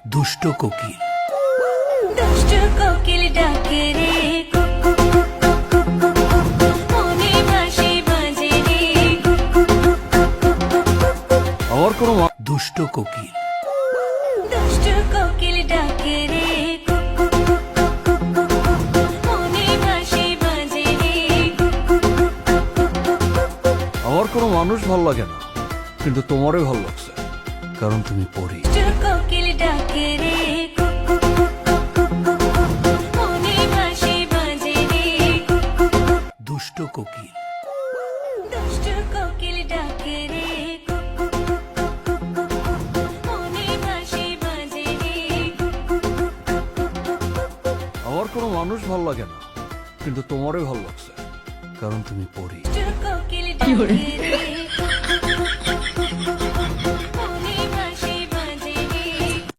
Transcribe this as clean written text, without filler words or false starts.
দুষ্ট কোকিল। দুষ্ট কোকিল ডাকে রে কুকু কুকু কুকু কুকু, মনে বাঁশি বাজে রে কুকু কুকু কুকু। আমার কোনো দুষ্ট কোকিল। দুষ্ট কোকিল ডাকে রে কুকু কুকু কুকু কুকু, মনে বাঁশি বাজে রে কুকু কুকু কুকু। আমার কোনো মানুষ ভাল লাগে না, কিন্তু তোমারই ভাল লাগছে, কারণ তুমি পরি। দুষ্ট কোকিল ডাকে রে কুকু কুকু কুকু কুকু, মনে বাঁশি বাজে রে কুকু কুকু। দুষ্ট কোকিল। দুষ্ট কোকিল ডাকে রে কুকু কুকু কুকু কুকু, মনে বাঁশি বাজে রে কুকু কুকু কুকু। আমার কোনো মানুষ ভাল লাগে না, কিন্তু তোমারই ভাল লাগছে, কারণ তুমি পরি। দুষ্ট কোকিল ডাকে রে